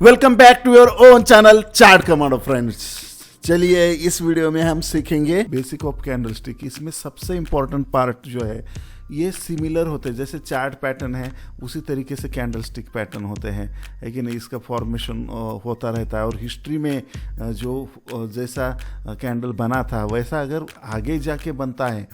Welcome back to your own channel chart commando friends. चलिए इस video में हम सीखेंगे बेसिक ऑफ कैंडलस्टिक। इसमें सबसे इंपॉर्टेंट पार्ट जो है ये सिमिलर होते हैं, जैसे चार्ट पैटर्न है उसी तरीके से कैंडलस्टिक पैटर्न होते हैं, लेकिन इसका फॉर्मेशन होता रहता है और हिस्ट्री में जो जैसा कैंडल बना था वैसा अगर आगे जाके बनता है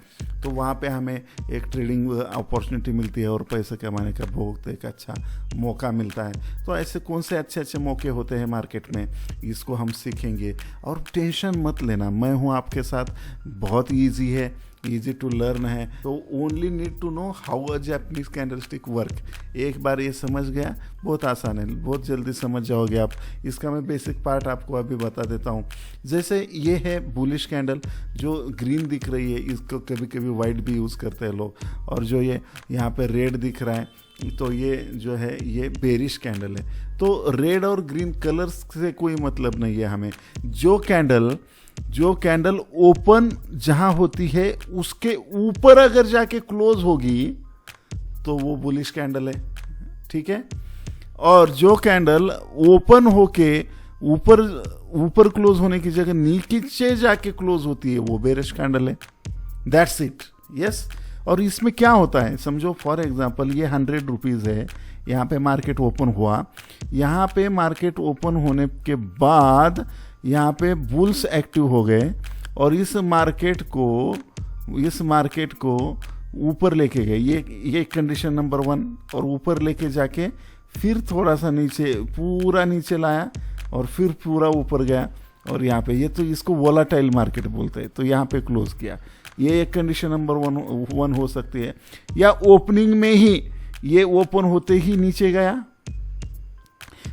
तो वहाँ पे हमें एक ट्रेडिंग अपॉर्चुनिटी मिलती है और पैसे कमाने का बहुत एक अच्छा मौका मिलता है। तो ऐसे कौन से अच्छे अच्छे मौके होते हैं मार्केट में, इसको हम सीखेंगे। और टेंशन मत लेना, मैं हूँ आपके साथ, बहुत ईजी है, ईजी टू लर्न है। तो only need to know how a Japanese candlestick work. एक बार ये समझ गया, बहुत आसान है, बहुत जल्दी समझ जाओगे आप। इसका मैं बेसिक पार्ट आपको अभी बता देता हूँ। जैसे ये है बुलिश कैंडल जो ग्रीन दिख रही है, इसको कभी कभी वाइट भी यूज़ करते हैं लोग, और जो ये यहाँ पे रेड दिख रहा है तो ये जो है ये बेरिश कैंडल है। तो रेड और ग्रीन कलर्स से कोई मतलब नहीं है हमें। जो कैंडल ओपन जहां होती है उसके ऊपर अगर जाके क्लोज होगी तो वो बुलिश कैंडल है, ठीक है। और जो कैंडल ओपन होके ऊपर क्लोज होने की जगह नीचे जाके क्लोज होती है वो बेरिश कैंडल है। That's it, yes. और इसमें क्या होता है समझो, फॉर एग्जांपल ये 100 रुपीज़ है, यहाँ पे मार्केट ओपन हुआ। यहाँ पे मार्केट ओपन होने के बाद यहाँ पे बुल्स एक्टिव हो गए और इस मार्केट को ऊपर लेके गए। ये कंडीशन नंबर 1। और ऊपर लेके जाके फिर थोड़ा सा नीचे, पूरा नीचे लाया और फिर पूरा ऊपर गया। और यहाँ पे ये तो इसको वोलाटाइल मार्केट बोलते हैं, तो यहाँ पे क्लोज किया। ये एक कंडीशन नंबर 1 हो सकती है। या ओपनिंग में ही ये ओपन होते ही नीचे गया,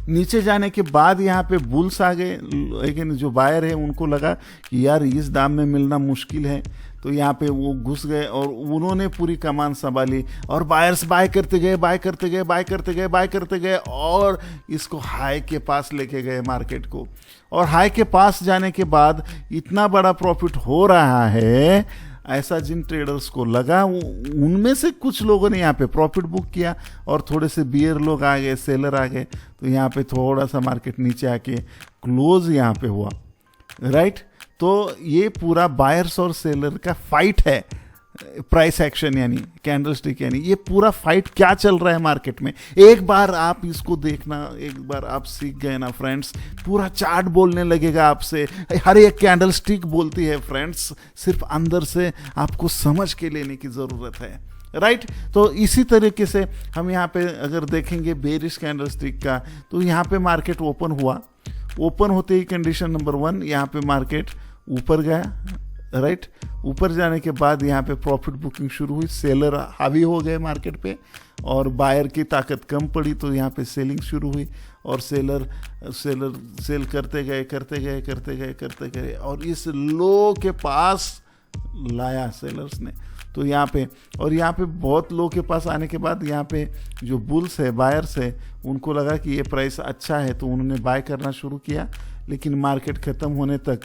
नीचे जाने के बाद यहाँ पे बुल्स आ गए, लेकिन जो बायर है उनको लगा कि यार इस दाम में मिलना मुश्किल है, तो यहाँ पे वो घुस गए और उन्होंने पूरी कमान संभाली और बायर्स बाय करते गए और इसको हाई के पास लेके गए मार्केट को। और हाई के पास जाने के बाद इतना बड़ा प्रॉफिट हो रहा है, ऐसा जिन ट्रेडर्स को लगा उनमें से कुछ लोगों ने यहाँ पे प्रॉफिट बुक किया और थोड़े से बियर लोग आ गए, सेलर आ गए, तो यहाँ पे थोड़ा सा मार्केट नीचे आके क्लोज यहाँ पे हुआ, राइट। तो ये पूरा बायर्स और सेलर का फाइट है, प्राइस एक्शन यानी कैंडलस्टिक, यानी ये पूरा फाइट क्या चल रहा है मार्केट में। एक बार आप इसको देखना, एक बार आप सीख गए ना फ्रेंड्स, पूरा चार्ट बोलने लगेगा आपसे, हर एक कैंडलस्टिक बोलती है फ्रेंड्स, सिर्फ अंदर से आपको समझ के लेने की ज़रूरत है, राइट। तो इसी तरीके से हम यहाँ पे अगर देखेंगे बेरिश कैंडलस्टिक का, तो यहाँ पे मार्केट ओपन हुआ, ओपन होते ही कंडीशन नंबर 1 यहाँ पे मार्केट ऊपर गया, राइट। ऊपर जाने के बाद यहाँ पे प्रॉफिट बुकिंग शुरू हुई, सेलर हावी हो गए मार्केट पे और बायर की ताकत कम पड़ी, तो यहाँ पे सेलिंग शुरू हुई और सेलर सेल करते गए और इस लो के पास लाया सेलर्स ने। तो यहाँ पे बहुत लो के पास आने के बाद यहाँ पे जो बुल्स है, बायर्स है, उनको लगा कि ये प्राइस अच्छा है, तो उन्होंने बाय करना शुरू किया। लेकिन मार्केट ख़त्म होने तक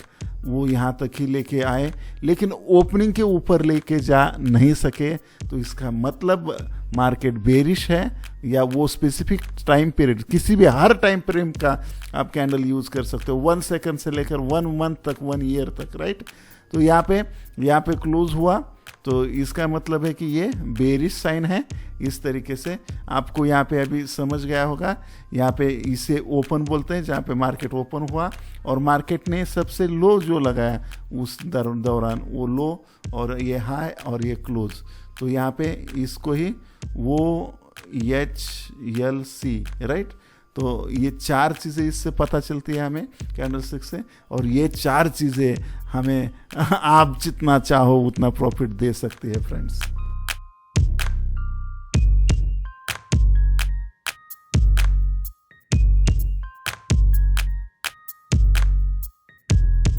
वो यहाँ तक ही लेके आए, लेकिन ओपनिंग के ऊपर लेके जा नहीं सके। तो इसका मतलब मार्केट बेरिश है, या वो स्पेसिफिक टाइम पीरियड, किसी भी हर टाइम पीरियड का आप कैंडल यूज़ कर सकते हो, 1 सेकंड से लेकर 1 मंथ तक, 1 ईयर तक, राइट। तो यहाँ पे क्लोज हुआ, तो इसका मतलब है कि ये बेरिश साइन है। इस तरीके से आपको यहाँ पे अभी समझ गया होगा। यहाँ पे इसे ओपन बोलते हैं, जहाँ पे मार्केट ओपन हुआ और मार्केट ने सबसे लो जो लगाया उस दौरान वो लो, और ये हाई और ये क्लोज। तो यहाँ पे इसको ही वो HLC, राइट। तो ये 4 चीज़ें इससे पता चलती है हमें कैंडलस्टिक से, और ये 4 चीज़ें हमें आप जितना चाहो उतना प्रॉफिट दे सकती है फ्रेंड्स।